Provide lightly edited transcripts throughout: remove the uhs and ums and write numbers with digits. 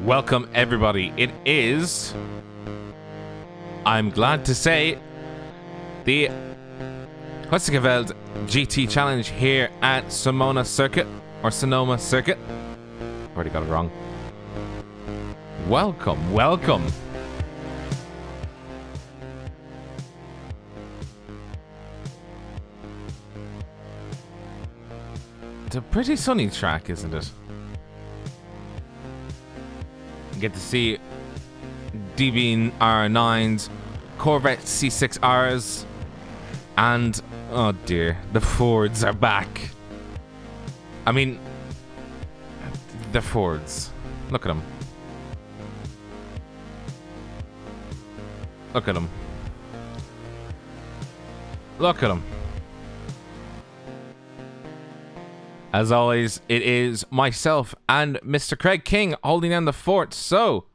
Welcome everybody. It is, I'm glad to say, the Heusinkveld GT Challenge here at Sonoma Circuit. Already got it wrong. Welcome. It's a pretty sunny track, isn't it? You get to see DB R9s, Corvette C6Rs, and oh dear, the Fords are back. I mean, the Fords. Look at them. Look at them. Look at them. As always, it is myself and Mr. Craig King holding down the fort. So,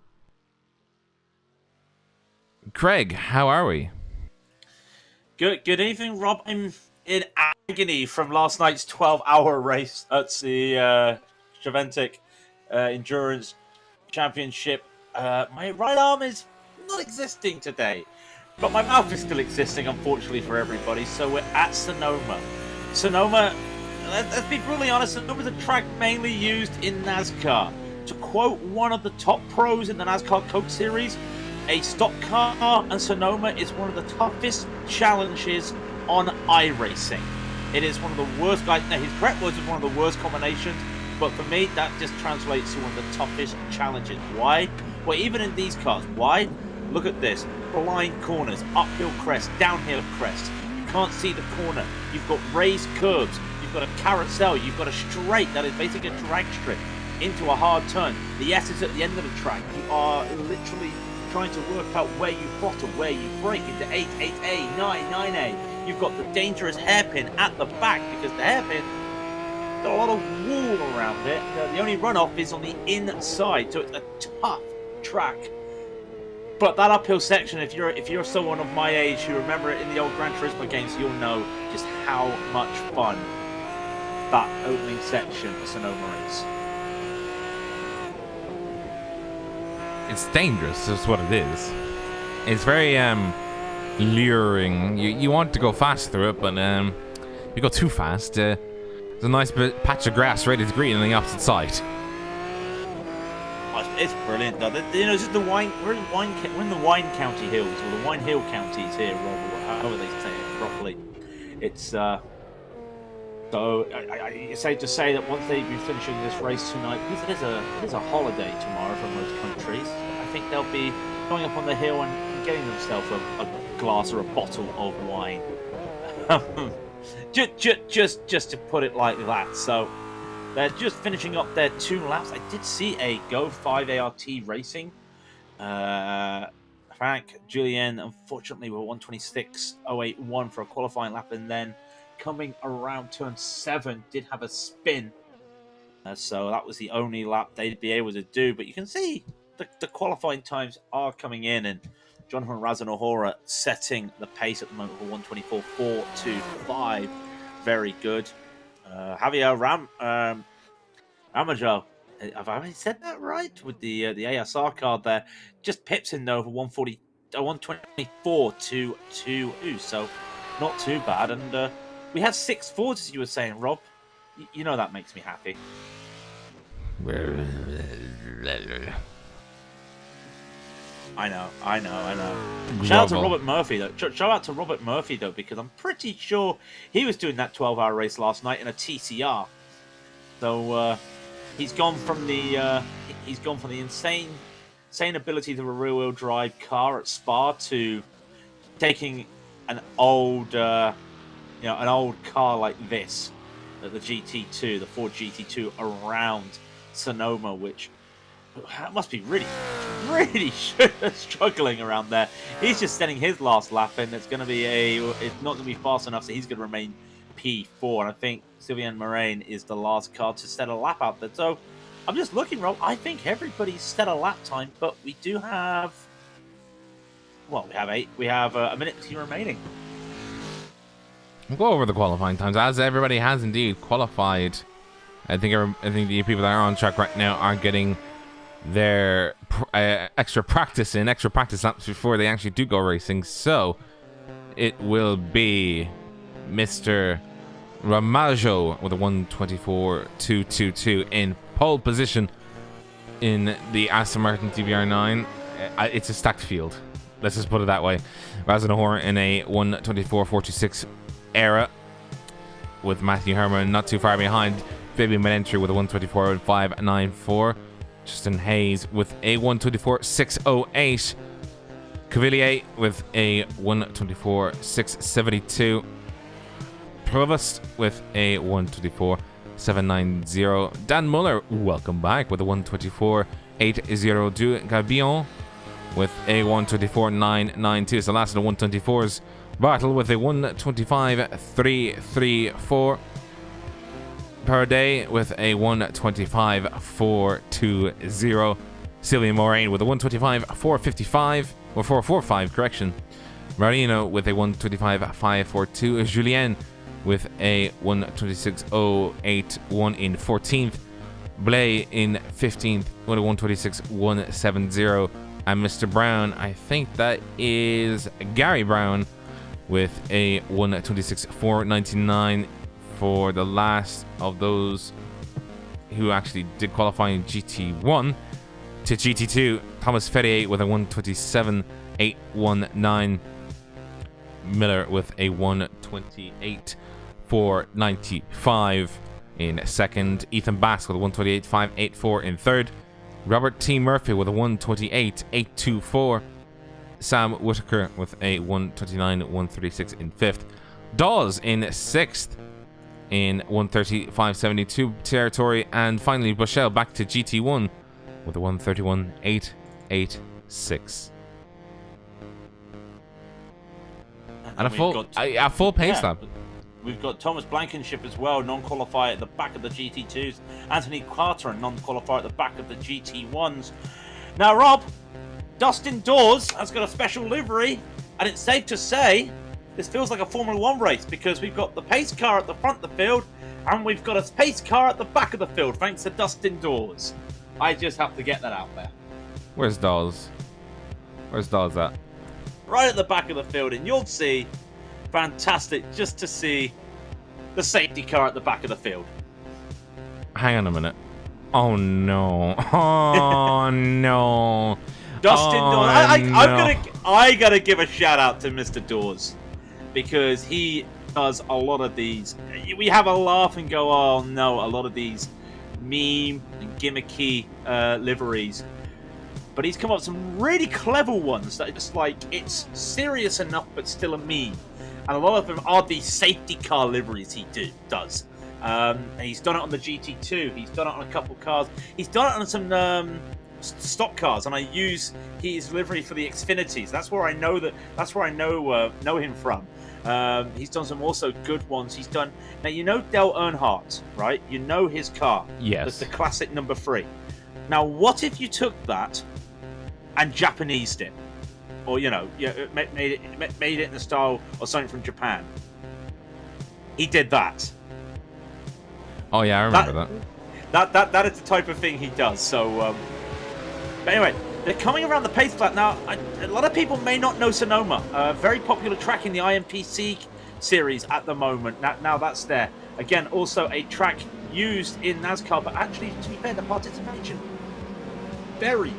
Craig, how are we? Good evening, Rob. I'm in agony from last night's 12-hour race at the Heusinkveld Endurance Championship. My right arm is not existing today, but my mouth is still existing, unfortunately for everybody. So we're at Sonoma. Let's be brutally honest, Sonoma is a track mainly used in NASCAR. To quote one of the top pros in the NASCAR Coke Series, a stock car and Sonoma is one of the toughest challenges on iRacing. It is one of the worst, now his correct words is one of the worst combinations, but for me that just translates to one of the toughest challenges. Why? Well, even in these cars, why? Look at this, blind corners, uphill crest, downhill crest. You can't see the corner. You've got raised curves. You've got a carousel. You've got a straight that is basically a drag strip into a hard turn. The S is at the end of the track. You are literally trying to work out where you throttle, where you brake into 8, 8A, 9, 9A. You've got the dangerous hairpin at the back because the hairpin got a lot of wall around it. The only runoff is on the inside, so it's a tough track. But that uphill section, if you're someone of my age who remember it in the old Gran Turismo games, you'll know just how much fun that opening section of Sonoma is. It's dangerous, that's what it is. It's very luring. You want to go fast through it, but you go too fast. There's a nice patch of grass ready to green on the opposite side. It's brilliant, though. You know, it's just we're in the Wine County Hills, or the Wine Hill counties here, or however they say it properly. It's so it's safe to say that once they've been finishing this race tonight, because it is a holiday tomorrow for most countries, I think they'll be going up on the hill and getting themselves a glass or a bottle of wine. just to put it like that. So they're just finishing up their 2 laps. I did see a Go 5 ART Racing. Frank Julien, unfortunately, were 126.081 for a qualifying lap, and then coming around turn 7, did have a spin. So that was the only lap they'd be able to do. But you can see the qualifying times are coming in, and Jonathan Razanohora setting the pace at the moment for 124.425. Very good. Javier Ramajo, have I said that right? With the ASR card there, just pips in though for 124.22. So not too bad. And we have 6 Fords, as you were saying, Rob. You know that makes me happy. I know. Shout out to Robert Murphy, though. Shout out to Robert Murphy, though, because I'm pretty sure he was doing that 12-hour race last night in a TCR. So he's gone from the insane ability of a rear-wheel drive car at Spa to taking an old car like this, the GT2, the Ford GT2, around Sonoma, which must be really struggling around there. He's just setting his last lap, and it's not going to be fast enough, so he's going to remain P4. And I think Sylvain Moraine is the last car to set a lap out there. So I'm just looking, Rob. I think everybody's set a lap time, but we do have. Well, we have 8. We have a minute remaining. We'll go over the qualifying times, as everybody has indeed qualified. I think the people that are on track right now are getting their extra practice laps before they actually do go racing. So it will be Mr. Ramajo with a 1:24.222 in pole position in the Aston Martin DBR9. It's a stacked field. Let's just put it that way. Raidillon in a 1:24.426 era, with Matthew Herman not too far behind. Fabian Menentry with a 1:24.594. Justin Hayes with a 1:24.608. Cavalier with a 1:24.672. Provost with a 1:24.790. Dan Muller, welcome back, with a 1:24.802. Gabillon with a 1:24.992. So last of the 1:24s battle with a 1:25.334. Paraday with a 1:25.420. Sylvain Moraine with a 1:25.455 or 445, correction. Marino with a 1:25.542. Julien with a 1:26.081 in 14th. Blay in 15th with a 1:26.170. And Mr. Brown, I think that is Gary Brown, with a 1:26.499 for the last of those who actually did qualify in GT1 to GT2. Thomas Ferrier with a 1:27.819. Miller with a 1:28.495 in second. Ethan Bass with a 1:28.584 in third. Robert T. Murphy with a 1:28.824. Sam Whitaker with a 1:29.136 in fifth. Dawes in sixth in 1:30.572 territory. And finally, Bushell back to GT1 with a 1:31.886. And a full pace lap. We've got Thomas Blankenship as well, non-qualifier at the back of the GT2s. Anthony Carter, a non-qualifier at the back of the GT1s. Now, Rob, Dustin Dawes has got a special livery, and it's safe to say this feels like a Formula 1 race, because we've got the pace car at the front of the field, and we've got a pace car at the back of the field, thanks to Dustin Dawes. I just have to get that out there. Where's Dawes? Where's Dawes at? Right at the back of the field, and you'll see. Fantastic just to see the safety car at the back of the field. Hang on a minute. Oh no. Oh no. Dustin Dawes. I gotta give a shout out to Mr. Dawes, because he does a lot of these. We have a laugh and go, oh no, a lot of these meme and gimmicky liveries. But he's come up with some really clever ones that are just like, it's serious enough but still a meme. And a lot of them are the safety car liveries he does. And he's done it on the GT2. He's done it on a couple cars. He's done it on some stock cars, and I use his livery for the Xfinities. That's where I know know him from. He's done some also good ones. He's done, now you know Dale Earnhardt, right? You know his car. Yes. That's the classic number 3. Now, what if you took that and Japanesed it? Or, you know, made it in the style of something from Japan. He did that. Oh yeah, I remember that. That is the type of thing he does. So, but anyway, they're coming around the pace flat now. A lot of people may not know Sonoma. Very popular track in the IMPC series at the moment. Now that's there. Again, also a track used in NASCAR, but actually, to be fair, the participation very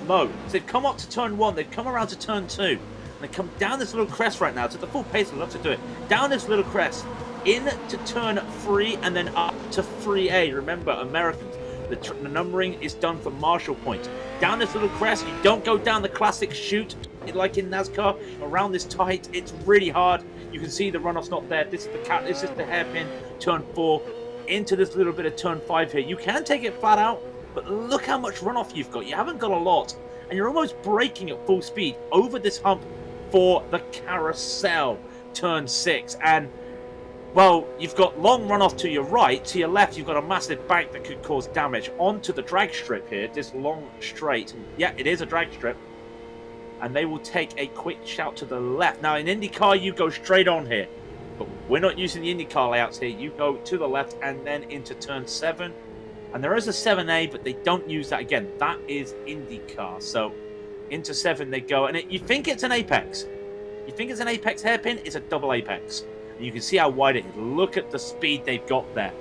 low. So they've come up to turn 1, they've come around to turn 2, and they come down this little crest right now to the full pace. I'd love to do it. Down this little crest, into turn 3, and then up to 3A. Remember, Americans, the numbering is done for Marshall points. Down this little crest, you don't go down the classic chute like in NASCAR. Around this tight, it's really hard. You can see the runoff's not there. This is the hairpin, turn 4, into this little bit of turn 5 here. You can take it flat out, but look how much runoff you've got. You haven't got a lot, and you're almost braking at full speed over this hump for the Carousel, turn 6. And, well, you've got long runoff to your right. To your left, you've got a massive bank that could cause damage onto the drag strip here, this long straight. Yeah, it is a drag strip. And they will take a quick shout to the left. Now, in IndyCar, you go straight on here. But we're not using the IndyCar layouts here. You go to the left and then into turn 7. And there is a 7A, but they don't use that again. That is IndyCar. So into 7 they go. And you think it's an apex. You think it's an apex hairpin, it's a double apex. And you can see how wide it is. Look at the speed they've got there.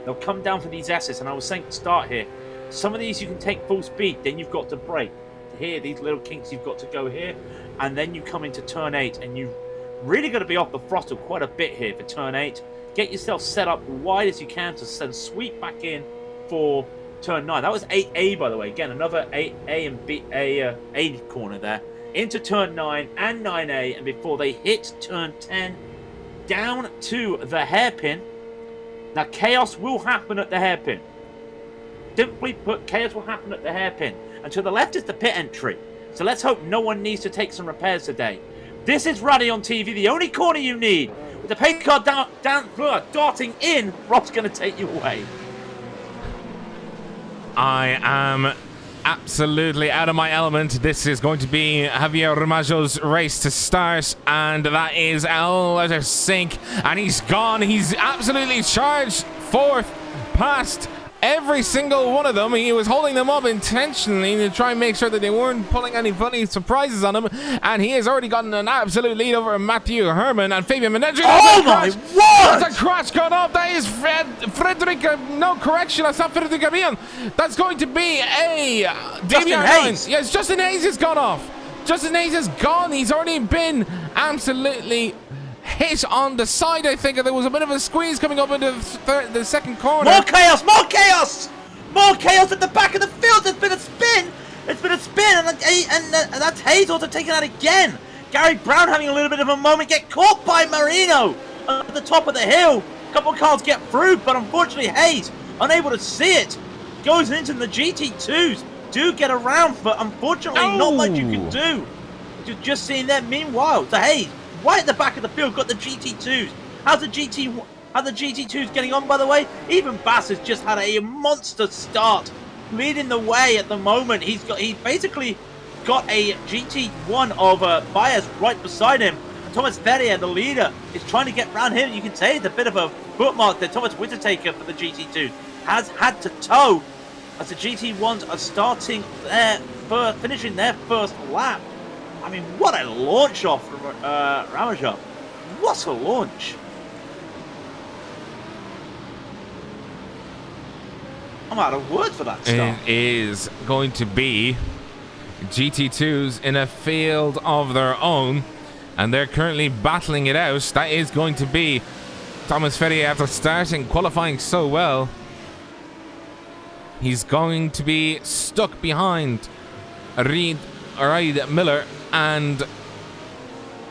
They'll come down for these S's. And I was saying to start here, some of these you can take full speed, then you've got to brake. Here, these little kinks, you've got to go here. And then you come into turn 8, and you really got to be off the throttle quite a bit here for turn 8. Get yourself set up wide as you can to then sweep back in for turn 9. That was 8A, by the way. Again, another 8A and B, A corner there. Into turn 9 and 9A, and before they hit turn 10, down to the hairpin. Now, chaos will happen at the hairpin. Simply put, chaos will happen at the hairpin. And to the left is the pit entry. So let's hope no one needs to take some repairs today. This is Raidillon TV, the only corner you need. With the pace car darting in, Rob's going to take you away. I am absolutely out of my element. This is going to be Javier Ramajo's race to start, and that is Heusinkveld, and he's gone. He's absolutely charged fourth past every single one of them. He was holding them up intentionally to try and make sure that they weren't pulling any funny surprises on him, and he has already gotten an absolute lead over Matthew Herman and Fabian Meneggi. Oh my word! There's a crash gone off. That is Frederick, no correction, that's not Frederick Gabion. That's going to be a Justin Hayes. Yes, Justin Hayes has gone off. Justin Hayes is gone. He's already been absolutely hit on the side. I think there was a bit of a squeeze coming up into the second corner. More chaos! More chaos! More chaos at the back of the field. There's been a spin. It's been a spin, and that's Hayes also taken out again. Gary Brown having a little bit of a moment, get caught by Marino at the top of the hill. A couple of cars get through, but unfortunately Hayes, unable to see it, goes into the GT2s. Do get around, but unfortunately not much you can do. You're just seeing that. Meanwhile, to Hayes, right at the back of the field, got the GT2s. How's the GT2s getting on, by the way? Even Bass has just had a monster start, leading the way at the moment. He basically got a GT1 of Baez right beside him. Thomas Ferrier, the leader, is trying to get around him. You can say it's a bit of a bookmark that Thomas Whittaker for the GT2 has had to tow as the GT1s are starting finishing their first lap. I mean, what a launch off from Ramajo. What a launch. I'm out of words for that start. It is going to be GT2s in a field of their own, and they're currently battling it out. That is going to be Thomas Ferrier after starting qualifying so well. He's going to be stuck behind Reid Miller, and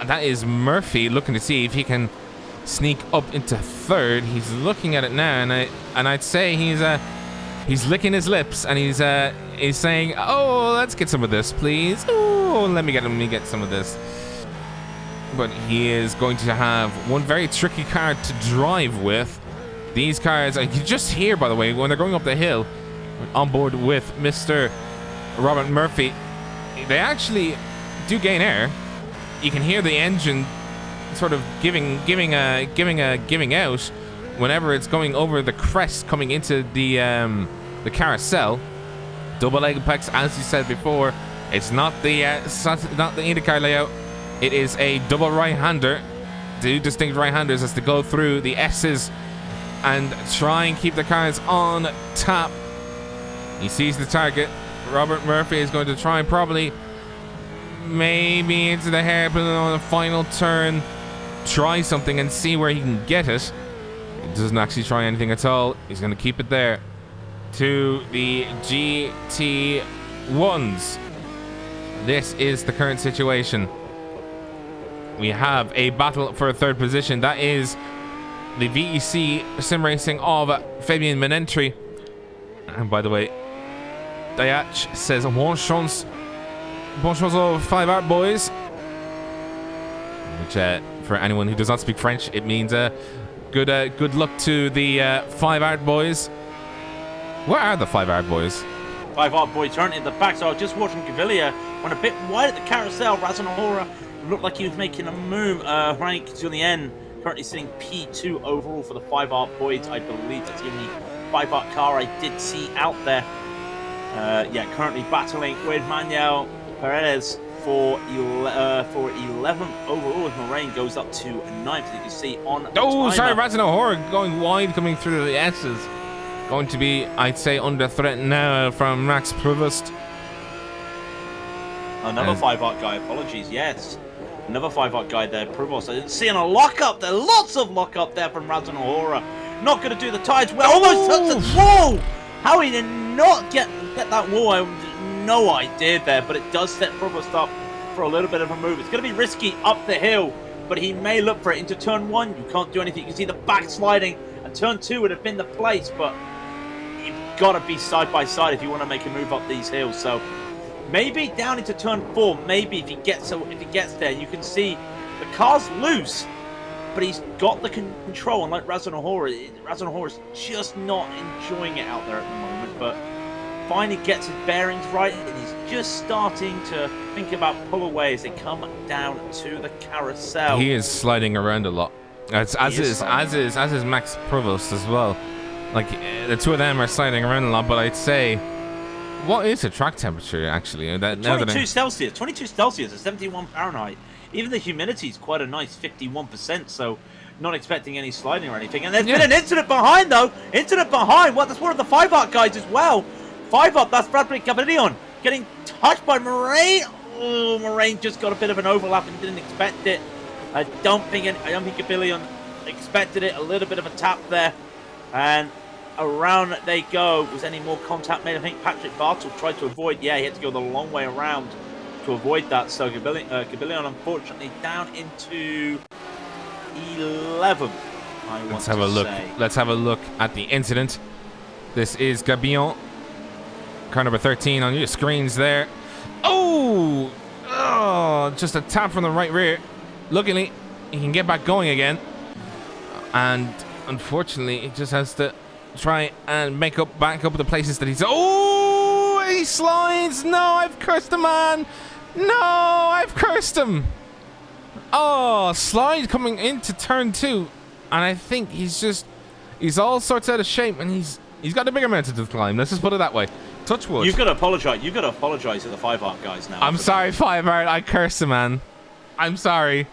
that is Murphy looking to see if he can sneak up into third. He's looking at it now, and I'd say he's licking his lips, and he's saying, "Oh, let's get some of this, please. Oh, let me get some of this." But he is going to have one very tricky car to drive with. These cars, you just hear, by the way, when they're going up the hill, on board with Mr. Robert Murphy, they actually do gain air. You can hear the engine sort of giving out whenever it's going over the crest coming into the carousel. Double apex, as you said before. It's not the IndyCar layout. It is a double right-hander. Two distinct right-handers as to go through the S's and try and keep the cars on tap. He sees the target. Robert Murphy is going to try and probably maybe into the hairpin on the final turn, try something and see where he can get it. He doesn't actually try anything at all. He's going to keep it there to the GT1s. This is the current situation. We have a battle for a third position. That is the VEC sim racing of Fabian Meneggi. And by the way, Dayach says bon chance aux 5 art boys, which for anyone who does not speak French, it means good luck to the 5 art boys. Where are the 5 art boys? 5 art boys turning in the back. So I was just watching Gavilia went a bit wide at the carousel. Razanora looked like he was making a move. Frank Julien currently sitting P2 overall for the 5 art boys. I believe that's the only 5-part car I did see out there. Yeah, currently battling with Manuel Perez for 11th overall, as Moraine goes up to 9th, as you can see on the sorry, timer. Raidillon going wide, coming through the S's. Going to be, I'd say, under threat now from Max Provost. Another 5-part guy, apologies, yes. Another 5-part guy there, Provost. I didn't see a lockup there, lots of lockup there from Raidillon. Not going to do the tires well, almost touched the wall! How he did not get that wall, I have no idea there, but it does set Provost up for a little bit of a move. It's going to be risky up the hill, but he may look for it into turn 1. You can't do anything. You can see the backsliding, and turn 2 would have been the place, but you've got to be side by side if you want to make a move up these hills. So maybe down into turn 4, maybe if he gets there, you can see the car's loose, but he's got the control, unlike Raidillon is just not enjoying it out there at the moment, but finally gets his bearings right, and he's just starting to think about pull away as they come down to the carousel. He is sliding around a lot. As is Max Provost as well. Like, the two of them are sliding around a lot, but I'd say, what is the track temperature actually? 22 Celsius, 22 Celsius at 71 Fahrenheit. Even the humidity is quite a nice 51%, so not expecting any sliding or anything. And there's been an incident behind, though. Incident behind. Well, that's one of the 5-up guys as well. 5-up, that's Bradley Carousel getting touched by Moraine. Oh, Moraine just got a bit of an overlap and didn't expect it. I don't think Carousel expected it. A little bit of a tap there, and around they go. Was any more contact made? I think Patrick Bartle tried to avoid. Yeah, he had to go the long way around to avoid that. So Carousel unfortunately down into 11th. Let's have a look. Let's have a look at the incident. This is Gabillon. Car number 13 on your screens there. Oh, just a tap from the right rear. Luckily, he can get back going again. And unfortunately, he just has to try and back up the places that he's... Oh, he slides. No, I've cursed the man. No, I've cursed him. Oh, slide coming into turn 2. And I think he's all sorts out of shape, and he's got a bigger mountain to climb. Let's just put it that way. Touch wood. You've got to apologize. You've got to apologize to the 5-art guys now. I'm sorry, 5-art. I cursed the man. I'm sorry.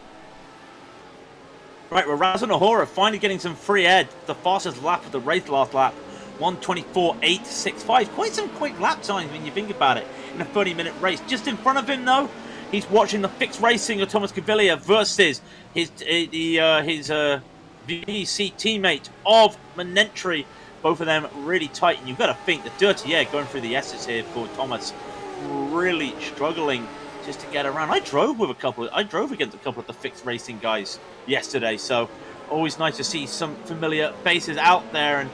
Right, well, Raidillon finally getting some free air. The fastest lap of the race last lap. 1:24.865. Quite some quick lap times when you think about it in a 30-minute race. Just in front of him, though, he's watching the fixed racing of Thomas Cavillier versus his VC teammate of Manentry. Both of them really tight, and you've got to think the dirty air going through the S's here for Thomas, really struggling just to get around. I drove against a couple of the fixed racing guys yesterday, so always nice to see some familiar faces out there, and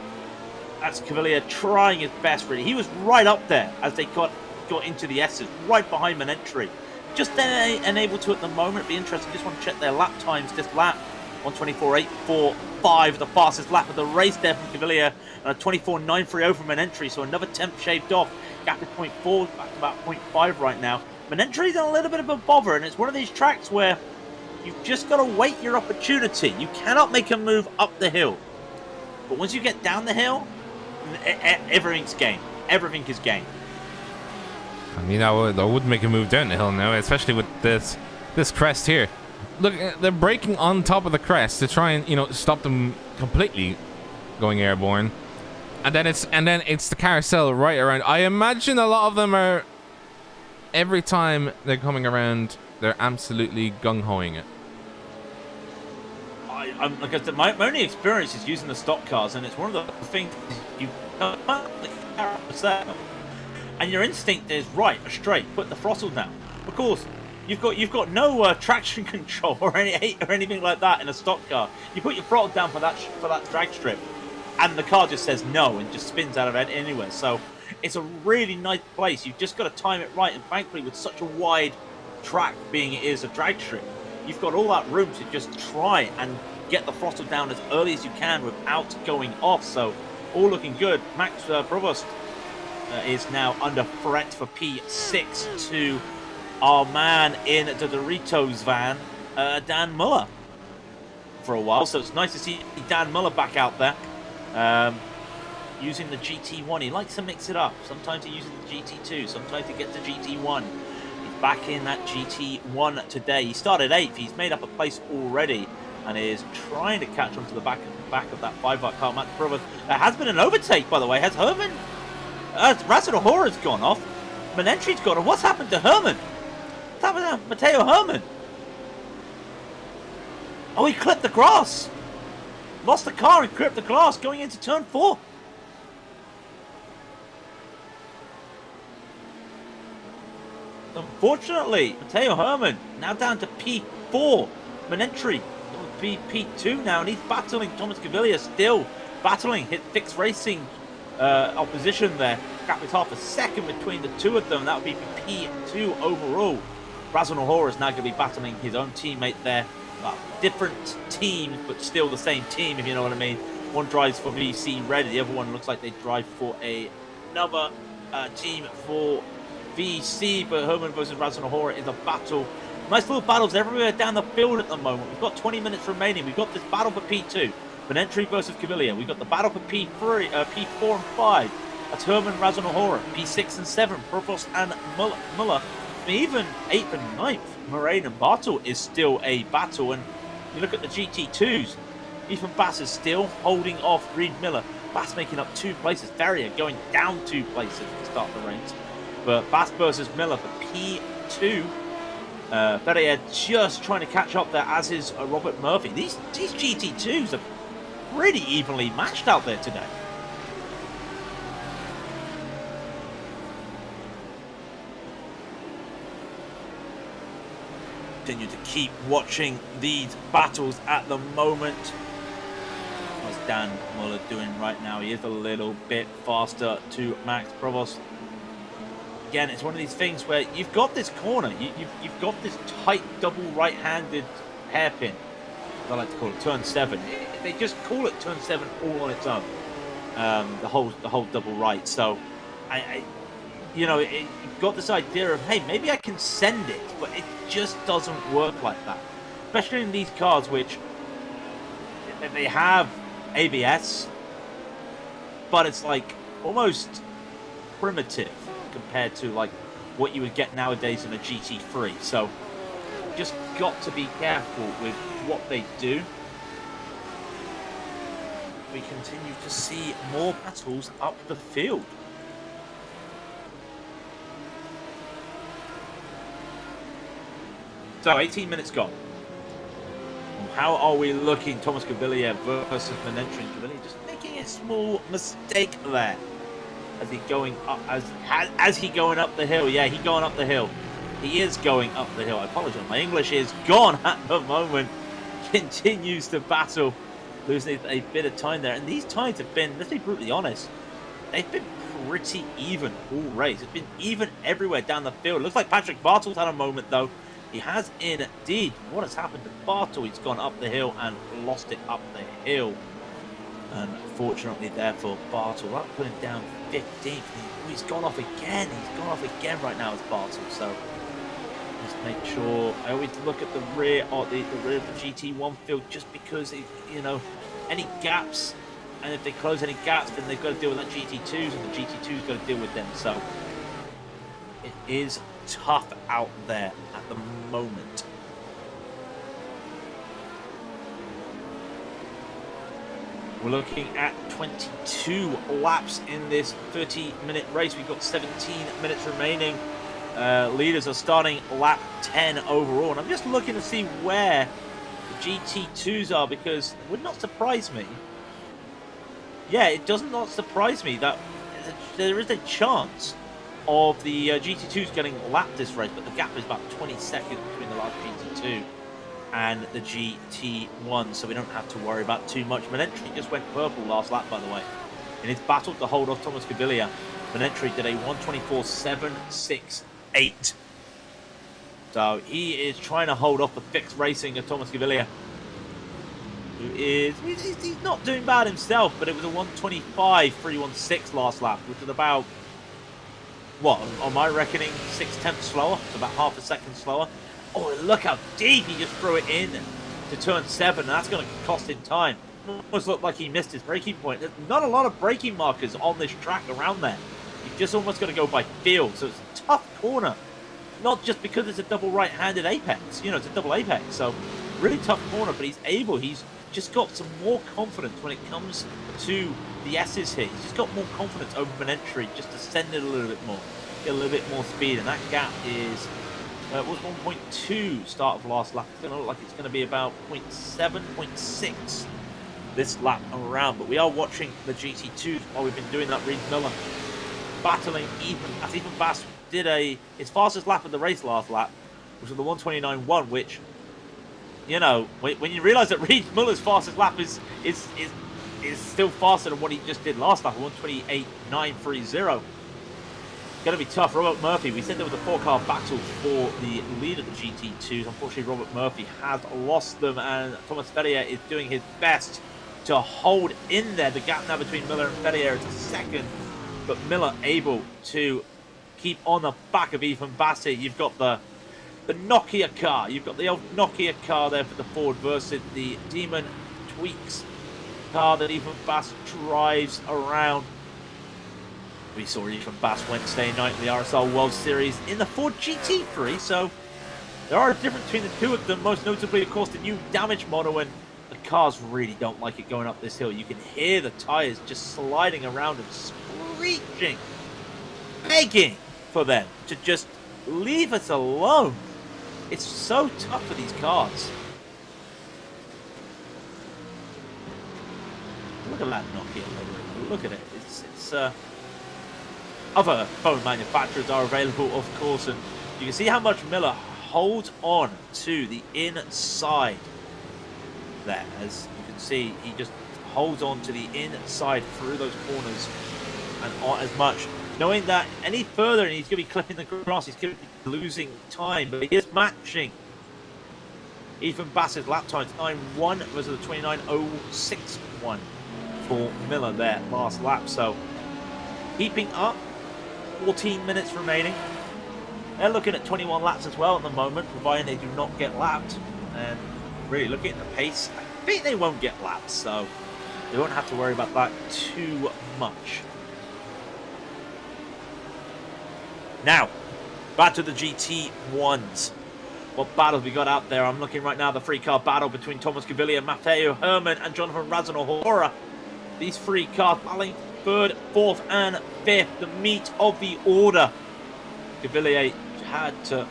that's Cavillier trying his best, really. He was right up there as they got into the S's, right behind Manentry. Just then unable to at the moment. It'd be interesting. Just want to check their lap times this lap. 1:24.845, the fastest lap of the race there from Cavillier, and a 24.930 from Manentry, so another tenth shaved off. Gap is 0.4, back to about 0.5 right now. Manentry's in a little bit of a bother, and it's one of these tracks where you've just got to wait your opportunity. You cannot make a move up the hill, but once you get down the hill, everything's game. Everything is game. I mean, I would make a move down the hill now, especially with this crest here. Look, they're braking on top of the crest to try and, stop them completely going airborne. And then it's the carousel right around. I imagine a lot of them are, every time they're coming around, they're absolutely gung-hoing it. Like I said, my only experience is using the stock cars, and it's one of the things you the carousel, and your instinct is right, straight, put the throttle down. Of course, you've got no traction control or anything like that in a stock car. You put your throttle down for that drag strip, and the car just says no and just spins out of it anywhere. So it's a really nice place. You've just got to time it right, and thankfully with such a wide track being it is a drag strip, you've got all that room to just try and get the throttle down as early as you can without going off. So all looking good. Max Provost is now under threat for P6 to our man in the Doritos van, Dan Muller, for a while. So it's nice to see Dan Muller back out there. using the GT1. He likes to mix it up. Sometimes he uses the GT2. Sometimes he gets the GT1. He's back in that GT1 today. He started 8th. He's made up a place already and is trying to catch on to the back of that 5-car car. Max Provost. There has been an overtake, by the way. Has Herman... Raidillon has gone off. Manentri's gone off. What's happened to Herman? What's happened to Matteo Herman? Oh, he clipped the grass. Lost the car and clipped the glass going into turn 4. Unfortunately, Matteo Herman now down to P4. Manentri will be P2 now, and he's battling Thomas Gavilia, still battling his fixed racing opposition there. Gap is half a second between the two of them. That would be for P2 overall. Raidillon is now going to be battling his own teammate there. Different teams, but still the same team, if you know what I mean. One drives for VC Red, the other one looks like they drive for another team for VC, but Herman versus Raidillon is a battle. Nice little battles everywhere down the field at the moment. We've got 20 minutes remaining. We've got this battle for P2. Manentri versus Gavilia. We've got the battle for P3, P4 and 5. That's Herman, Raidillon, P6 and 7. Provost and Muller. Even 8th and 9th. Moraine and Bartel is still a battle, and you look at the GT2s. Ethan Bass is still holding off Reed Miller. Bass making up 2 places. Ferrier going down 2 places to start the race. But Bass versus Miller for P2. Ferrier just trying to catch up there, as is Robert Murphy. These GT2s are pretty evenly matched out there today. Continue to keep watching these battles at the moment. What's Dan Muller doing right now? He is a little bit faster to Max Provost. Again, it's one of these things where you've got this corner. You've got this tight double right-handed hairpin. I like to call it turn 7. They just call it turn 7 all on its own. The whole double right. So, you've got this idea of, hey, maybe I can send it, but it just doesn't work like that. Especially in these cars, which they have ABS, but it's like almost primitive compared to like what you would get nowadays in a GT3. So, just got to be careful with what they do. We continue to see more battles up the field. So, 18 minutes gone. How are we looking? Thomas Gavilia versus Manentri. Gavilia just making a small mistake there. As he going up, as he going up the hill. Yeah, he going up the hill. He is going up the hill. I apologize. My English is gone at the moment. Continues to battle. Losing a bit of time there. And these times have been, let's be brutally honest, they've been pretty even all race. It's been even everywhere down the field. Looks like Patrick Bartels had a moment though. He has indeed. What has happened to Bartel? He's gone up the hill and lost it up the hill. Unfortunately, therefore, Bartel, that put him down 15th. He's gone off again. He's gone off again right now as Bartel. So, just make sure. I always look at the rear of the rear of the GT1 field, just because, any gaps, and if they close any gaps, then they've got to deal with that GT2s, and the GT2's got to deal with them. So, it is tough out there at the moment. We're looking at 22 laps in this 30-minute race. We've got 17 minutes remaining. Leaders are starting lap 10 overall. And I'm just looking to see where the GT2s are, because it would not surprise me. Yeah, it does not surprise me that there is a chance of the GT2s getting lapped this race, but the gap is about 20 seconds between the last GT2 and the GT1, so we don't have to worry about too much. Manentri just went purple last lap, by the way. In his battle to hold off Thomas Gavilia, Manentri did a 1:24.768. So he is trying to hold off the fixed racing of Thomas Gavilia, who is, he's not doing bad himself, but it was a 1:25.316 last lap, which is about, what, on my reckoning, 6/10 slower, so about half a second slower. Oh, look how deep he just threw it in to turn 7, and that's going to cost him time. almost looked like he missed his braking point. There's not a lot of braking markers on this track around there. You've just almost got to go by feel. So it's a tough corner. Not just because it's a double right-handed apex. You know, it's a double apex. So really tough corner, but he's just got some more confidence when it comes to the S's here. He's just got more confidence over Manentry, just to send it a little bit more, get a little bit more speed. And that gap is, was 1.2 start of last lap. It's going to look like it's going to be about 0.7, 0.6 this lap around. But we are watching the GT2s while we've been doing that. Reid Miller battling Ethan Bass did his fastest lap of the race last lap, which was the 129.1, which, you know, when you realise that Reid Miller's fastest lap is still faster than what he just did last lap, 128.930. Going to be tough. Robert Murphy, we said there was a 4-car battle for the lead of the GT2s. Unfortunately, Robert Murphy has lost them, and Thomas Ferrier is doing his best to hold in there. The gap now between Miller and Ferrier is a second, but Miller able to keep on the back of Ethan Bass. You've got the Nokia car. You've got the old Nokia car there for the Ford versus the Demon Tweaks car that Ethan Bass drives around. We saw Ethan Bass Wednesday night in the RSL World Series in the Ford GT3, so there are a difference between the two of them, most notably, of course, the new damage model, and the cars really don't like it going up this hill. You can hear the tyres just sliding around and screeching, begging for them to just leave us alone. It's so tough for these cars. Look at that Nokia. Look at it. It's other phone manufacturers are available, of course, and you can see how much Miller holds on to the inside there. As you can see, he just holds on to the inside through those corners and not as much, knowing that any further and he's going to be clipping the grass, he's going to be losing time, but he is matching Ethan Bass's lap times. 9.1 versus the 29.061 for Miller there last lap. So keeping up, 14 minutes remaining. They're looking at 21 laps as well at the moment, providing they do not get lapped. And really looking at the pace, I think they won't get lapped, so they won't have to worry about that too much. Now, back to the GT1s. What battles we got out there? I'm looking right now, the 3-car battle between Thomas Gavilia, Matteo Herman, and Jonathan Razanahora. These 3 cars battling 3rd, 4th, and 5th, the meat of the order. Gavilia had to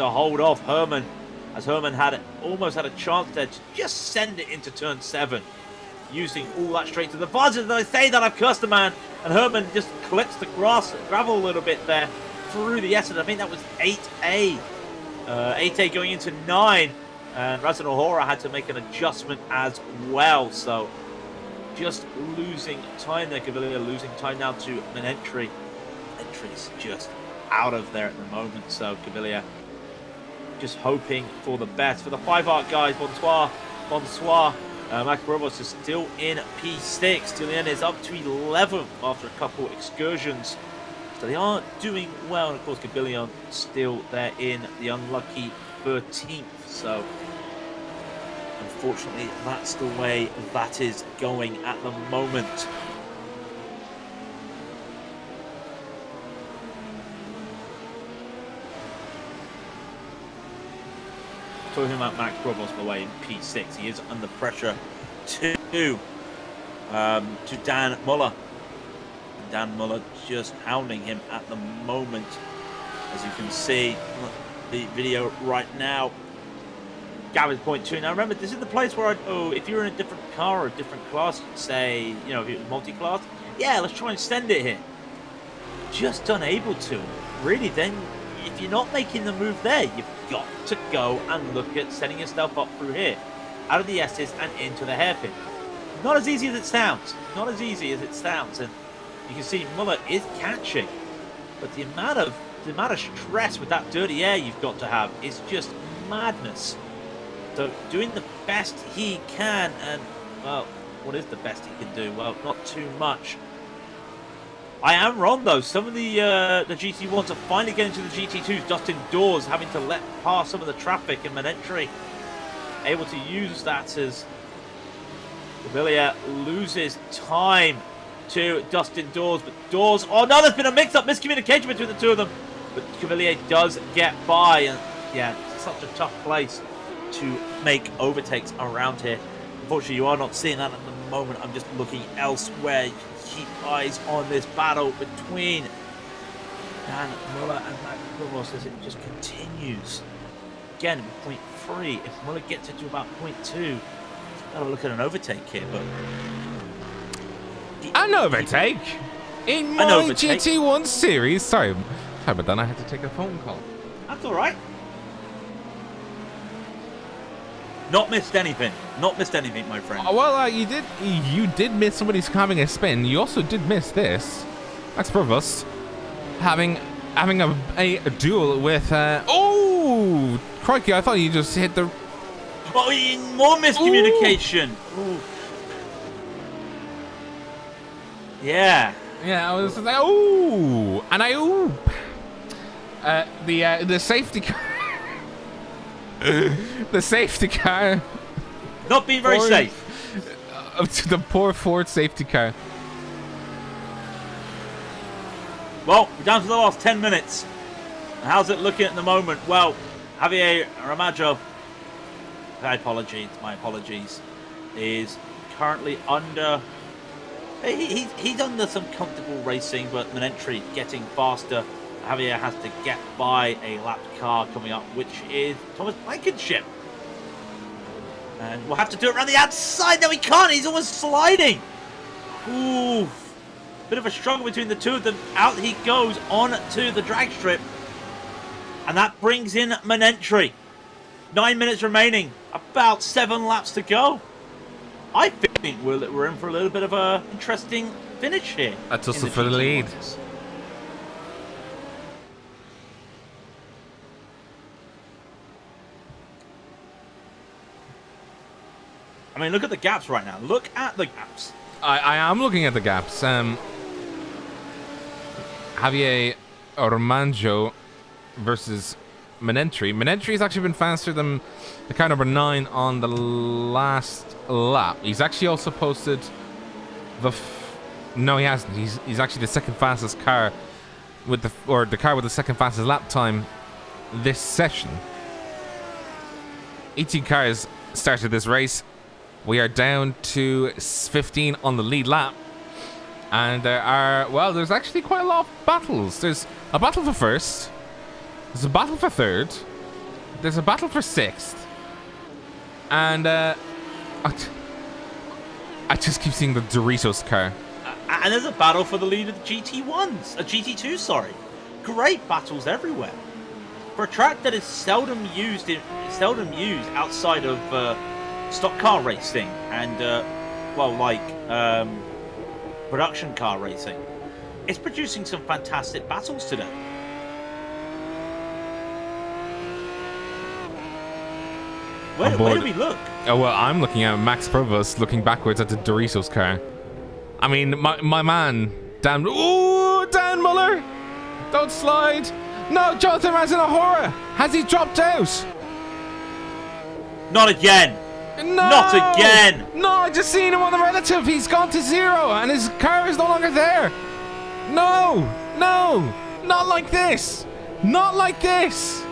hold off Herman, as Herman almost had a chance there to just send it into turn 7, using all that straight to the buzzer. And I say that, I've cursed the man, and Herman just clips the gravel a little bit there through the S, and I think that was 8A. 8A going into 9, and Razanahora had to make an adjustment as well, so just losing time there. Gavilia losing time now to Manentry. Manentry's just out of there at the moment, so Gavilia just hoping for the best. For the 5-art guys, Bonsoir, Max Robos is still in P6. Julian is up to 11th after a couple excursions. So they are doing well, and of course Gavilia still there in the unlucky 13th. So unfortunately, that's the way that is going at the moment. Talking about Max Probos, by the way, in P6, he is under pressure to Dan Muller. Dan Muller just hounding him at the moment, as you can see the video right now. Gavin's point 2. Now remember, this is the place where if you're in a different car or a different class, say, you know, if it was multi-class, yeah, let's try and send it here. Just unable to. Really, then, if you're not making the move there, you've got to go and look at setting yourself up through here, out of the S's and into the hairpin. Not as easy as it sounds. Not as easy as it sounds. And you can see Muller is catching, but the amount of stress with that dirty air you've got to have is just madness. So doing the best he can, and well, what is the best he can do? Well, not too much. I am wrong though. Some of the GT1s are finally getting to the GT2s. Dustin Dawes having to let pass some of the traffic, and Manentry able to use that as Cavalier loses time to Dustin Dawes, but Dawes, oh no, there's been a mix-up, miscommunication between the two of them, but Cavalier does get by, and yeah, it's such a tough place to make overtakes around here. Unfortunately, you are not seeing that at the moment. I'm just looking elsewhere. You can keep eyes on this battle between Dan Muller and Max Provost as it just continues. Again, with 0.3, if Muller gets it to about 0.2, got to look at an overtake here, but... An overtake? In my GT1 series? Sorry about that, I had to take a phone call. That's alright. Not missed anything. Not missed anything, my friend. Well, you did miss somebody's having a spin. You also did miss this. Max Provost having a duel with... oh! Crikey, I thought you just hit the... Oh, more miscommunication. Ooh. Yeah. Yeah, I was like, ooh, and I ooh. The safety car. The safety car. Not being very safe. The poor Ford safety car. Well, we're down to the last 10 minutes. How's it looking at the moment? Well, Javier Ramaggio, my apologies, is currently under... He's under some comfortable racing, but Manentry getting faster. Javier has to get by a lapped car coming up, which is Thomas Blankenship. And we'll have to do it around the outside. No, he can't. He's almost sliding. Ooh. Bit of a struggle between the two of them. Out he goes on to the drag strip. And that brings in Manentry. 9 minutes remaining. About 7 laps to go. I think we're in for a little bit of a interesting finish here. That's also for the lead. I mean, look at the gaps right now. Look at the gaps. I am looking at the gaps. Javier Ramaggio versus Manentry. Manentry has actually been faster than the car number 9 on the last lap. He's actually also posted the... no, he hasn't. He's actually the second fastest car with the car with the second fastest lap time this session. 18 cars started this race. We are down to 15 on the lead lap. And there are, well, there's actually quite a lot of battles. There's a battle for first. There's a battle for third. There's a battle for sixth. And I just keep seeing the Doritos car. And there's a battle for the lead of the GT1s. GT2, sorry. Great battles everywhere. For a track that is seldom used outside of stock car racing and production car racing, it's producing some fantastic battles today. Where do we look? Oh, well, I'm looking at Max Provost looking backwards at the Doritos car. I mean, my man, Dan... Ooh, Dan Muller! Don't slide! No, Jonathan Raidillon! Has he dropped out? Not again! No! Not again! No, I just seen him on the relative. He's gone to 0 and his car is no longer there. No! No! Not like this! Not like this!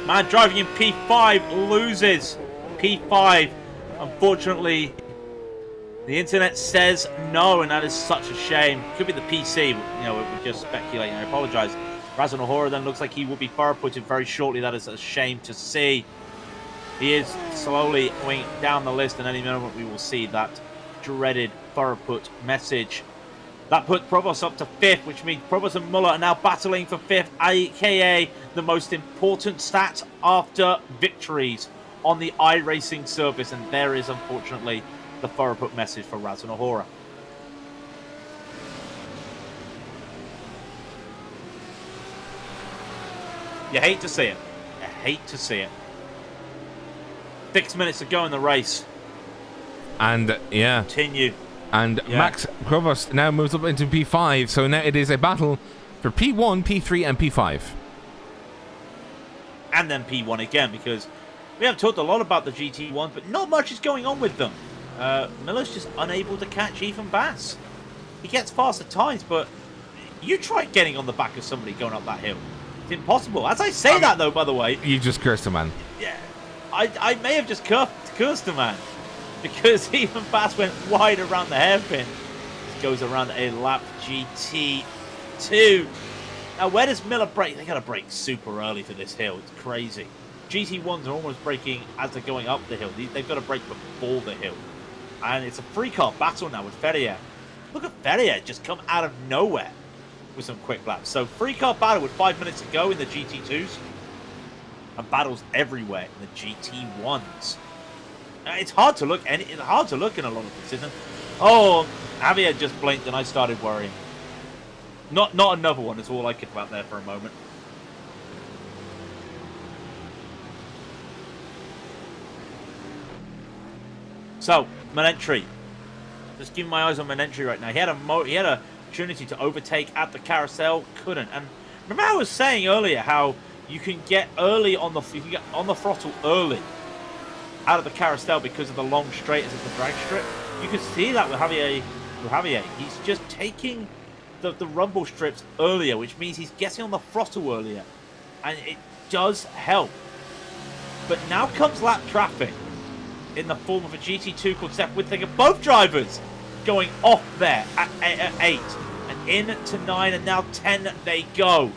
Man driving in P5 loses. P5, unfortunately, the internet says no, and that is such a shame. Could be the PC, we're just speculating. I apologize. Raidillon then looks like he will be far-putted very shortly. That is a shame to see. He is slowly going down the list, and any moment we will see that dreaded far-put message. That put Provost up to 5th, which means Provost and Muller are now battling for 5th, aka the most important stat after victories on the iRacing service. And there is, unfortunately, the far-put message for Raidillon. You hate to see it. You hate to see it. 6 minutes to go in the race. And, yeah. Continue. And yeah. Max Provost now moves up into P5, so now it is a battle for P1, P3, and P5. And then P1 again, because we have talked a lot about the GT1s, but not much is going on with them. Miller's just unable to catch Ethan Bass. He gets faster times, but you try getting on the back of somebody going up that hill. It's impossible. As I say that, though, by the way... You just cursed a man. Yeah, I may have just cursed a man, because Ethan Bass went wide around the hairpin. This goes around a lap GT2. Now, where does Miller brake? They got to brake super early for this hill. It's crazy. GT1s are almost braking as they're going up the hill. They've got to brake before the hill. And it's a three-car battle now with Ferrier. Look at Ferrier just come out of nowhere with some quick laps. So three-car battle with 5 minutes to go in the GT2s. And battles everywhere in the GT1s. It's hard to look, and it's hard to look in a lot of this, isn't it? Oh, Javier just blinked and I started worrying. Not another one is all I could about there for a moment. So, Manentry. Just keeping my eyes on Manentry right now. He had a opportunity to overtake at the carousel, couldn't. And remember how I was saying earlier how you can get early on the throttle early out of the carousel because of the long straights of the drag strip. You can see that with Javier. He's just taking the rumble strips earlier, which means he's getting on the throttle earlier, and it does help. But now comes lap traffic in the form of a GT2 called Seth Whittaker. Both drivers going off there at 8 and into 9, and now 10 they go.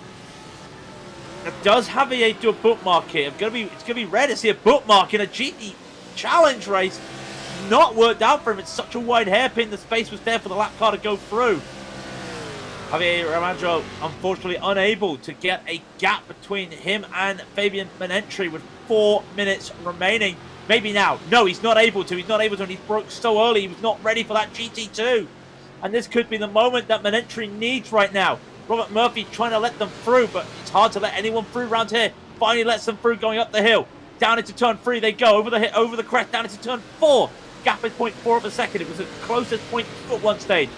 Now, does Javier do a bookmark here? It's gonna be rare to see a bookmark in a GT challenge race. Not worked out for him. It's such a wide hairpin. The space was there for the lap car to go through. Javier Ramadro, unfortunately, unable to get a gap between him and Fabian Manentry with 4 minutes remaining. Maybe now. No, he's not able to. He's not able to, and he's broke so early. He was not ready for that GT2. And this could be the moment that Manentry needs right now. Robert Murphy trying to let them through, but it's hard to let anyone through around here. Finally lets them through going up the hill. Down into turn 3 they go. Over the crest, down into turn 4. Gap is 0.4 of a second. It was the closest point at one stage.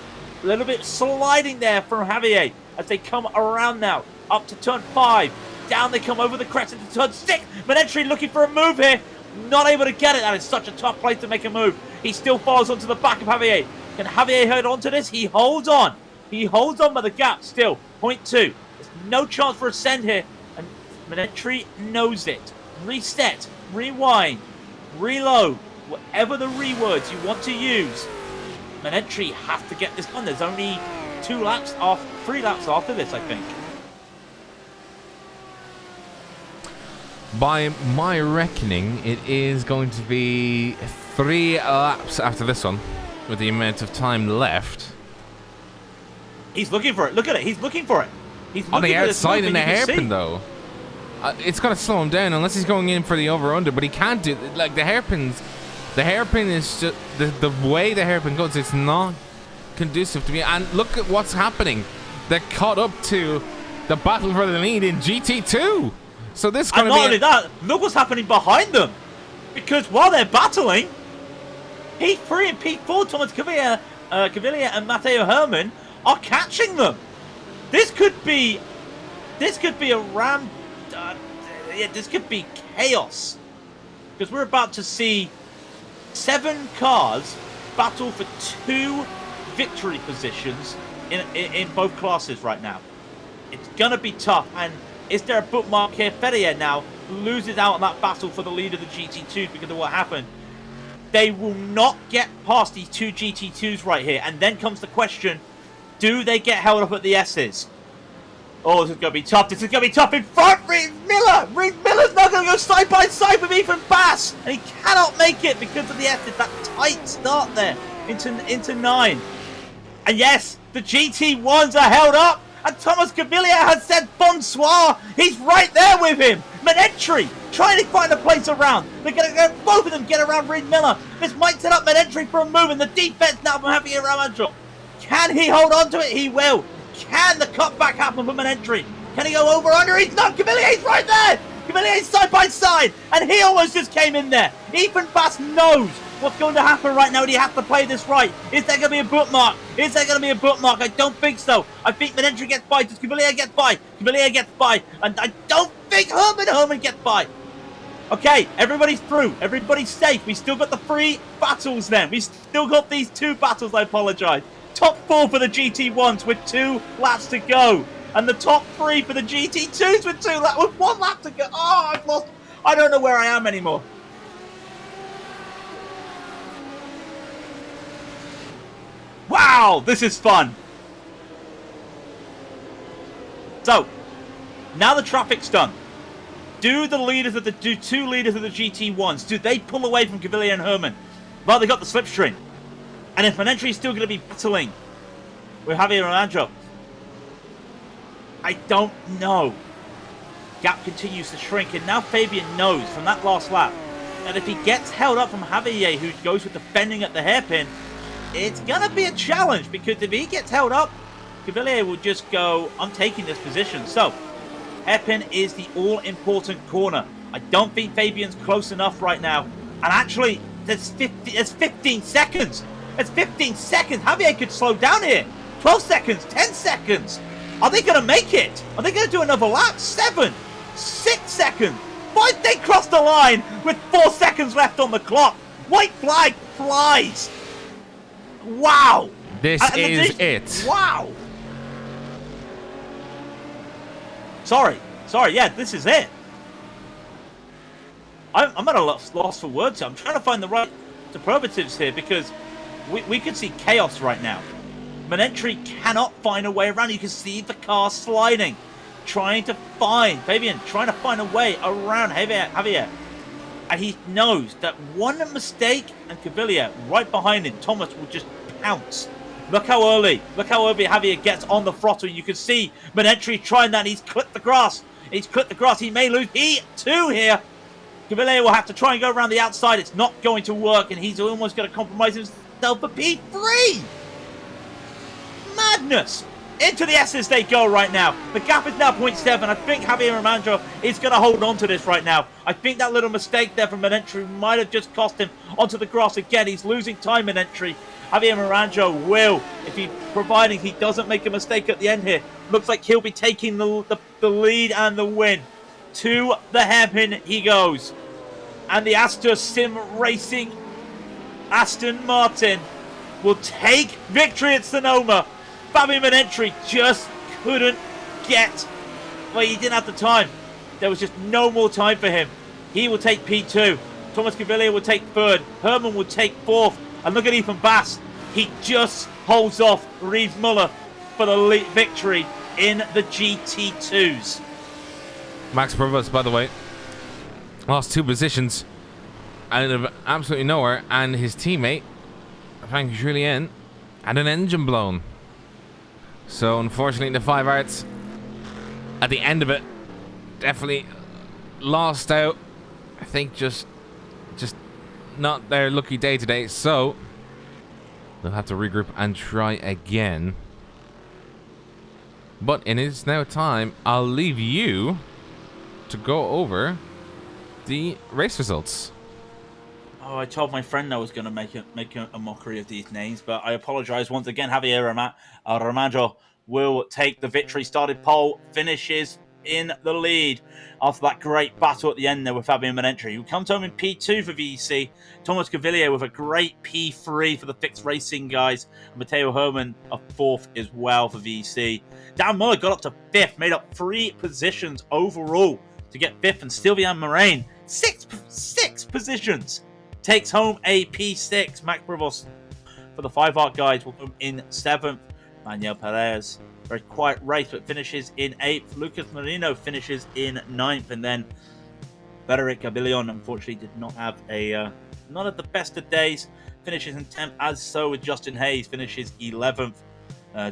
A little bit sliding there from Javier as they come around now. Up to turn 5. Down they come over the crest into turn 6. Manentry looking for a move here. Not able to get it. That is such a tough place to make a move. He still follows onto the back of Javier. Can Javier hold on to this? He holds on. He holds on by the gap still. 0.2. There's no chance for a send here. And Manentry knows it. Reset. Rewind. Reload. Whatever the rewords you want to use. Manentry has to get this done. There's only 3 laps after this, I think. By my reckoning, it is going to be 3 laps after this one, with the amount of time left. He's looking for it. Look at it. He's looking for it. He's looking on the outside in the hairpin, see. though. It's going to slow him down unless he's going in for the over-under, but he can't do it. Like, the hairpin is just... The way the hairpin goes, it's not conducive to me. And look at what's happening. They're caught up to the battle for the lead in GT2. So this is going to be... And not only that, look what's happening behind them. Because while they're battling, P3 and P4, Thomas Cavilla and Matteo Herman are catching them. This could be a ram... this could be chaos. Because we're about to see 7 cars battle for 2 victory positions in both classes right now. It's going to be tough. And is there a bookmark here? Ferrier now loses out on that battle for the lead of the GT2s because of what happened. They will not get past these 2 GT2s right here. And then comes the question, do they get held up at the S's? Oh, this is going to be tough. This is going to be tough in front. Reed Miller's not going to go side by side with Ethan Bass. And he cannot make it because of the S's. That tight start there into 9. And yes, the GT1s are held up. And Thomas Cavilla has said bonsoir. He's right there with him. Manentry trying to find a place around. They're going to both of them get around Reed Miller. This might set up Manentry for a move. And the defense now from Javier Ramadro. Can he hold on to it? He will. Can the cutback happen for Manentry? Can he go over under? He's not. Cavilla, he's right there. Cavilla is side by side. And he almost just came in there. Ethan Bass knows what's going to happen right now. Do you have to play this right? Is there going to be a bookmark? Is there going to be a bookmark? I don't think so. I think Manentry gets by. Does Cavilla get by? Cavilla gets by. And I don't think Herman gets by. Okay, everybody's through. Everybody's safe. We still got the 3 battles then. We still got these 2 battles, I apologize. Top 4 for the GT1s with 2 laps to go. And the top 3 for the GT2s with 1 lap to go. Oh, I've lost. I don't know where I am anymore. Wow, this is fun. So, now the traffic's done. Do the 2 leaders of the GT1s, do they pull away from Gaviria and Herman? Well, they got the slipstream. And if Manentri is still going to be battling with Javier Alonso, I don't know. Gap continues to shrink, and now Fabian knows from that last lap that if he gets held up from Javier, who goes with defending at the hairpin, it's going to be a challenge, because if he gets held up, Gaviria will just go, I'm taking this position. So, hairpin is the all-important corner. I don't think Fabian's close enough right now. And actually, there's 15 seconds. It's 15 seconds. Javier could slow down here. 12 seconds, 10 seconds. Are they going to make it? Are they going to do another lap? 7, 6 seconds. 5, they cross the line with 4 seconds left on the clock. White flag flies. Wow. This is it. Wow. Sorry, yeah, this is it. I'm at a loss for words here. I'm trying to find the right superlatives here, because we could see chaos right now. Manentri cannot find a way around. You can see the car sliding, trying to find a way around Javier. And he knows that one mistake and Gaviria right behind him, Thomas, will just pounce. Look how early Javier gets on the throttle. You can see Manentri trying that. He's clipped the grass. He may lose P2 here. Gaviria will have to try and go around the outside. It's not going to work, and he's almost going to compromise himself for P3. Madness. Into the S's they go right now. The gap is now 0.7. I think Javier Romano is going to hold on to this right now. I think that little mistake there from Manentri might have just cost him onto the grass again. He's losing time, Manentri. Javier Moranjo will, providing he doesn't make a mistake at the end here. Looks like he'll be taking the lead and the win. To the hairpin he goes. And the Astor Sim Racing Aston Martin will take victory at Sonoma. Fabio Manentri just couldn't get, he didn't have the time. There was just no more time for him. He will take P2. Thomas Gaviria will take 3rd. Herman will take 4th. And look at Ethan Bass. He just holds off Reeves Muller for the victory in the GT2s. Max Provost, by the way, lost 2 positions out of absolutely nowhere, and his teammate, Frank Julien, had an engine blown. So unfortunately, the 5 Arts at the end of it definitely lost out. I think just not their lucky day today. So they'll have to regroup and try again. But it is now time. I'll leave you to go over the race results. Oh, I told my friend I was going to make a mockery of these names, but I apologize once again. Javier Romano will take the victory. Started pole, finishes in the lead after that great battle at the end there with Fabio Manentri, who comes home in P2 for VEC. Thomas Gaviria with a great P3 for the Fixed Racing guys. And Matteo Herman a 4th as well for VEC. Dan Muller got up to 5th, made up 3 positions overall to get 5th, and Sylvian Moraine 6 positions. Takes home a P6. Max Provost for the 5 Art guys will come in 7th. Manuel Perez, very quiet race, but finishes in 8th. Lucas Marino finishes in 9th. And then Frederic Raidillon, unfortunately, did not have not at the best of days. Finishes in 10th, as so with Justin Hayes, finishes 11th.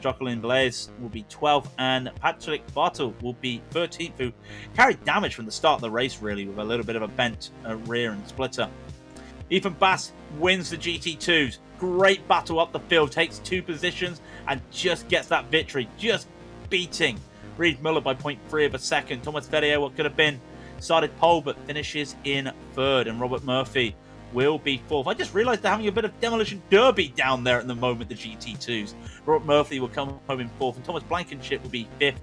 Jacqueline Blaise will be 12th, and Patrick Bartle will be 13th, who carried damage from the start of the race, really, with a little bit of a bent rear and splitter. Ethan Bass wins the GT2s. Great battle up the field, takes 2 positions, and just gets that victory, just beating Reed Muller by 0.3 of a second. Thomas Ferrier, what could have been, started pole, but finishes in 3rd, and Robert Murphy will be 4th. I just realised they're having a bit of demolition derby down there at the moment, the GT2s. Robert Murphy will come home in 4th, and Thomas Blankenship will be 5th.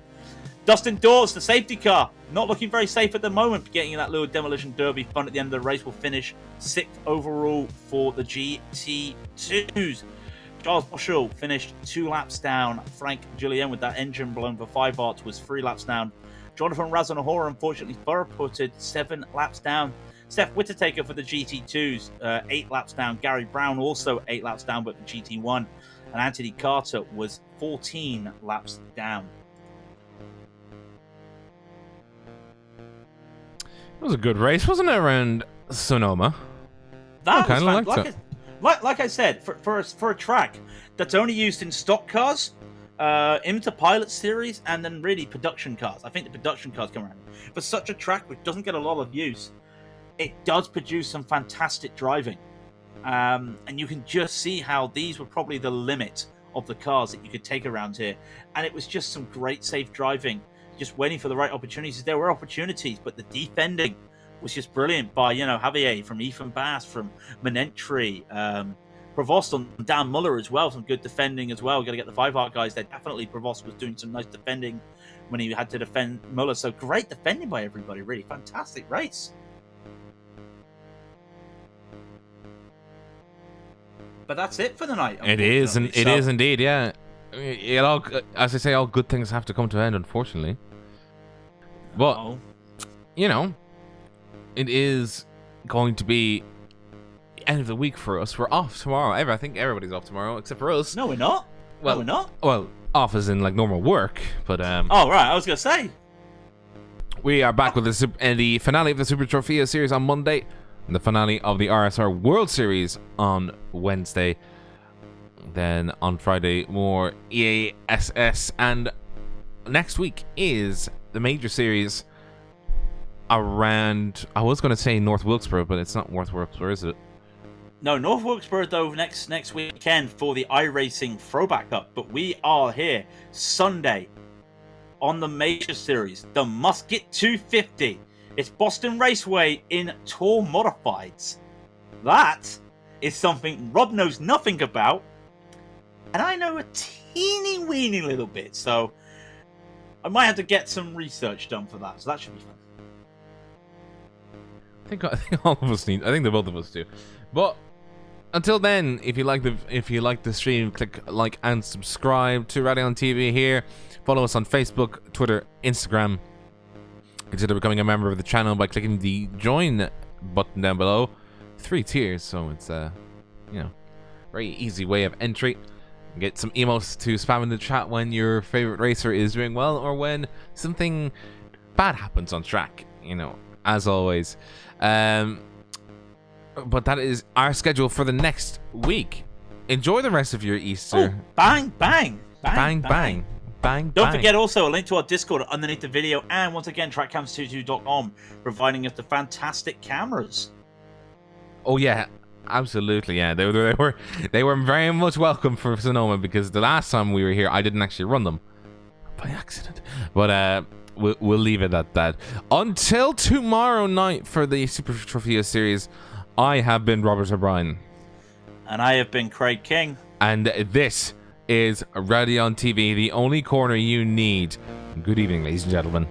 Dustin Dawes, the safety car, not looking very safe at the moment, getting in that little demolition derby fun at the end of the race. Will finish 6th overall for the GT2s. Charles Marshall finished 2 laps down. Frank Julien with that engine blown for 5 arts was 3 laps down. Jonathan Razanahora, unfortunately, furrow-putted 7 laps down. Steph Whittaker for the GT2s, 8 laps down. Gary Brown also 8 laps down, but the GT1. And Anthony Carter was 14 laps down. It was a good race, wasn't it, around Sonoma? That I was liked it. Like I said, for a track that's only used in stock cars, into Pilot Series, and then really production cars. I think the production cars come around. For such a track which doesn't get a lot of use, it does produce some fantastic driving. And you can just see how these were probably the limit of the cars that you could take around here. And it was just some great safe driving, just waiting for the right opportunities. There were opportunities, but the defending was just brilliant by, Javier, from Ethan Bass, from Manentry, Provost and Dan Muller as well. Some good defending as well. Got to get the 5-heart guys there. Definitely Provost was doing some nice defending when he had to defend Muller. So great defending by everybody, really. Fantastic race. But that's it for the night. It is indeed, yeah. It all, as I say, all good things have to come to an end, unfortunately. But, it is going to be end of the week for us. We're off tomorrow. I think everybody's off tomorrow except for us. No, we're not. Well, we're not. Well, off as in like normal work, but Oh right, I was gonna say. We are back with the finale of the Super Trofeo Series on Monday, and the finale of the RSR World Series on Wednesday. Then on Friday, more EASS, and next week is the major series around. I was going to say North Wilkesboro, but it's not North Wilkesboro, is it? No, North Wilkesboro though next weekend for the iRacing Throwback Cup. But we are here Sunday on the major series, the Musket 250. It's Boston Raceway in Tour Modifieds. That is something Rob knows nothing about, and I know a teeny weeny little bit. So I might have to get some research done for that. So that should be fun. I think all of us need. I think the both of us do. But until then, if you like the stream, click like and subscribe to Raidillon TV here. Follow us on Facebook, Twitter, Instagram. Consider becoming a member of the channel by clicking the join button down below. 3 tiers, so it's very easy way of entry. Get some emotes to spam in the chat when your favorite racer is doing well or when something bad happens on track. As always. But that is our schedule for the next week. Enjoy the rest of your Easter. Oh, bang, bang, bang, bang, bang, bang. Don't forget also a link to our Discord underneath the video, and once again trackcams22.com providing us the fantastic cameras. Oh yeah, absolutely, yeah. They were very much welcome for Sonoma, because the last time we were here I didn't actually run them by accident. But we'll leave it at that. Until tomorrow night for the Super Trofeo Series, I have been Robert O'Brien. And I have been Craig King. And this is Raidillon TV, the only corner you need. Good evening, ladies and gentlemen.